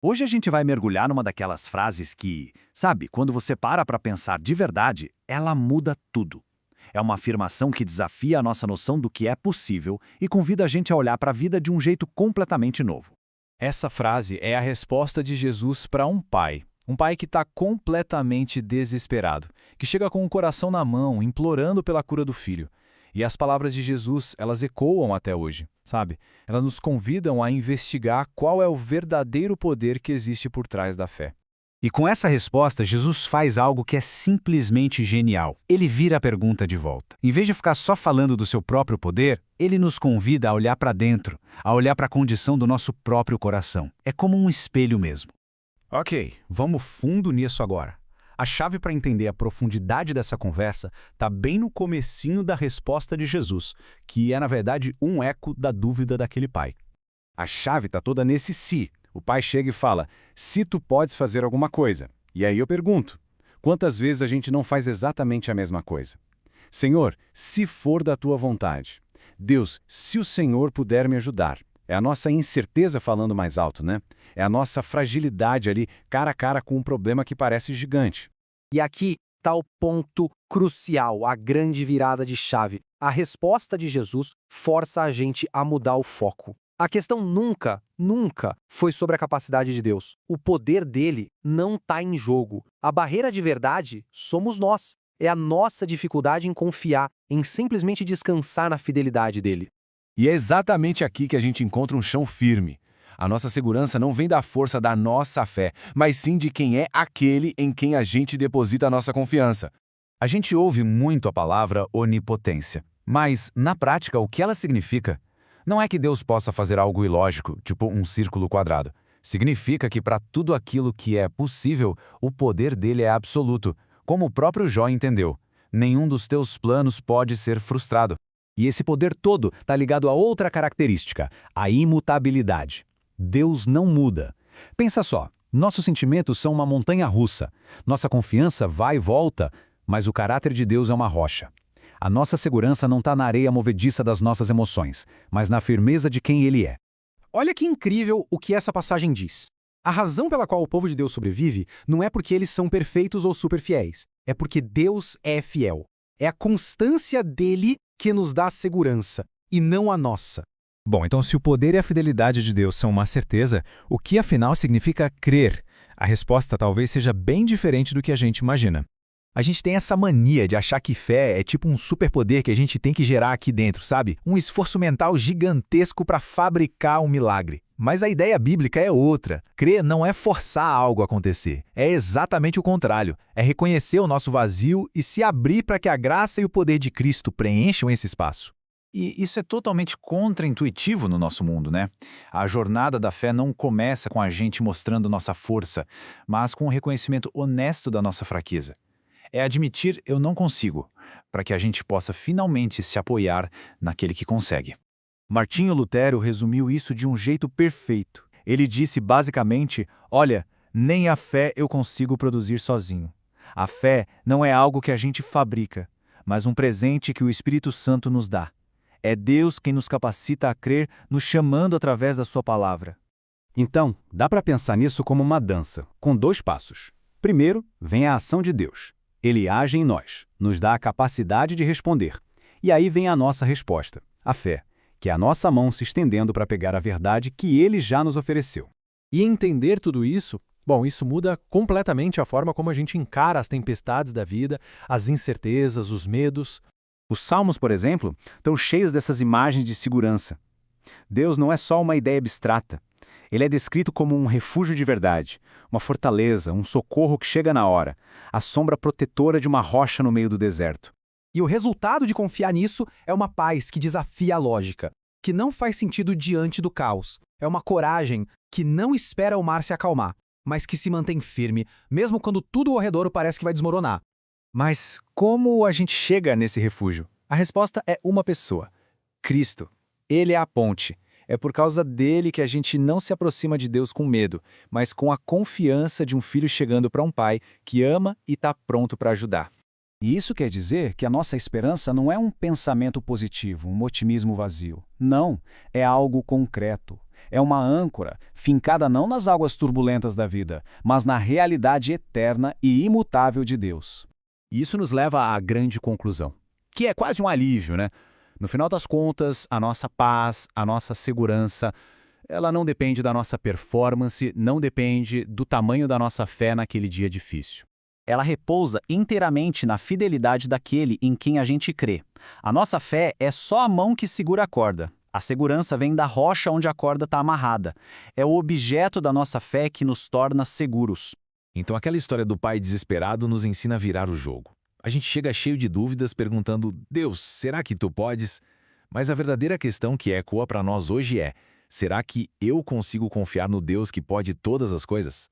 Hoje a gente vai mergulhar numa daquelas frases que, sabe, quando você para pensar de verdade, ela muda tudo. É uma afirmação que desafia a nossa noção do que é possível e convida a gente a olhar para a vida de um jeito completamente novo. Essa frase é a resposta de Jesus para um pai. Um pai que está completamente desesperado, que chega com o coração na mão, implorando pela cura do filho. E as palavras de Jesus, elas ecoam até hoje, sabe? Elas nos convidam a investigar qual é o verdadeiro poder que existe por trás da fé. E com essa resposta, Jesus faz algo que é simplesmente genial. Ele vira a pergunta de volta. Em vez de ficar só falando do seu próprio poder, ele nos convida a olhar para dentro, a olhar para a condição do nosso próprio coração. É como um espelho mesmo. Ok, vamos fundo nisso agora. A chave para entender a profundidade dessa conversa está bem no comecinho da resposta de Jesus, que é, na verdade, um eco da dúvida daquele pai. A chave está toda nesse se. O pai chega e fala, se tu podes fazer alguma coisa. E aí eu pergunto, quantas vezes a gente não faz exatamente a mesma coisa? Senhor, se for da tua vontade. Deus, se o Senhor puder me ajudar. É a nossa incerteza falando mais alto, né? É a nossa fragilidade ali, cara a cara com um problema que parece gigante. E aqui está o ponto crucial, a grande virada de chave. A resposta de Jesus força a gente a mudar o foco. A questão nunca foi sobre a capacidade de Deus. O poder dele não está em jogo. A barreira de verdade somos nós. É a nossa dificuldade em confiar, em simplesmente descansar na fidelidade dele. E é exatamente aqui que a gente encontra um chão firme. A nossa segurança não vem da força da nossa fé, mas sim de quem é aquele em quem a gente deposita a nossa confiança. A gente ouve muito a palavra onipotência, mas, na prática, o que ela significa? Não é que Deus possa fazer algo ilógico, tipo um círculo quadrado. Significa que para tudo aquilo que é possível, o poder dele é absoluto, como o próprio Jó entendeu. Nenhum dos teus planos pode ser frustrado. E esse poder todo está ligado a outra característica, a imutabilidade. Deus não muda. Pensa só, nossos sentimentos são uma montanha-russa. Nossa confiança vai e volta, mas o caráter de Deus é uma rocha. A nossa segurança não está na areia movediça das nossas emoções, mas na firmeza de quem Ele é. Olha que incrível o que essa passagem diz. A razão pela qual o povo de Deus sobrevive não é porque eles são perfeitos ou super fiéis, é porque Deus é fiel. É a constância dele que nos dá segurança, e não a nossa. Bom, então se o poder e a fidelidade de Deus são uma certeza, o que afinal significa crer? A resposta talvez seja bem diferente do que a gente imagina. A gente tem essa mania de achar que fé é tipo um superpoder que a gente tem que gerar aqui dentro, sabe? Um esforço mental gigantesco para fabricar um milagre. Mas a ideia bíblica é outra. Crer não é forçar algo a acontecer. É exatamente o contrário. É reconhecer o nosso vazio e se abrir para que a graça e o poder de Cristo preencham esse espaço. E isso é totalmente contraintuitivo no nosso mundo, né? A jornada da fé não começa com a gente mostrando nossa força, mas com o reconhecimento honesto da nossa fraqueza. É admitir eu não consigo, para que a gente possa finalmente se apoiar naquele que consegue. Martinho Lutero resumiu isso de um jeito perfeito. Ele disse basicamente, olha, nem a fé eu consigo produzir sozinho. A fé não é algo que a gente fabrica, mas um presente que o Espírito Santo nos dá. É Deus quem nos capacita a crer, nos chamando através da sua palavra. Então, dá para pensar nisso como uma dança, com 2 passos. Primeiro, vem a ação de Deus. Ele age em nós, nos dá a capacidade de responder. E aí vem a nossa resposta, a fé, que é a nossa mão se estendendo para pegar a verdade que Ele já nos ofereceu. E entender tudo isso, isso muda completamente a forma como a gente encara as tempestades da vida, as incertezas, os medos. Os Salmos, por exemplo, estão cheios dessas imagens de segurança. Deus não é só uma ideia abstrata. Ele é descrito como um refúgio de verdade, uma fortaleza, um socorro que chega na hora, a sombra protetora de uma rocha no meio do deserto. E o resultado de confiar nisso é uma paz que desafia a lógica, que não faz sentido diante do caos. É uma coragem que não espera o mar se acalmar, mas que se mantém firme, mesmo quando tudo ao redor parece que vai desmoronar. Mas como a gente chega nesse refúgio? A resposta é uma pessoa: Cristo. Ele é a ponte. É por causa dele que a gente não se aproxima de Deus com medo, mas com a confiança de um filho chegando para um pai que ama e está pronto para ajudar. E isso quer dizer que a nossa esperança não é um pensamento positivo, um otimismo vazio. Não, é algo concreto. É uma âncora, fincada não nas águas turbulentas da vida, mas na realidade eterna e imutável de Deus. Isso nos leva à grande conclusão, que é quase um alívio, né? No final das contas, a nossa paz, a nossa segurança, ela não depende da nossa performance, não depende do tamanho da nossa fé naquele dia difícil. Ela repousa inteiramente na fidelidade daquele em quem a gente crê. A nossa fé é só a mão que segura a corda. A segurança vem da rocha onde a corda está amarrada. É o objeto da nossa fé que nos torna seguros. Então aquela história do pai desesperado nos ensina a virar o jogo. A gente chega cheio de dúvidas perguntando, Deus, será que tu podes? Mas a verdadeira questão que ecoa para nós hoje é, será que eu consigo confiar no Deus que pode todas as coisas?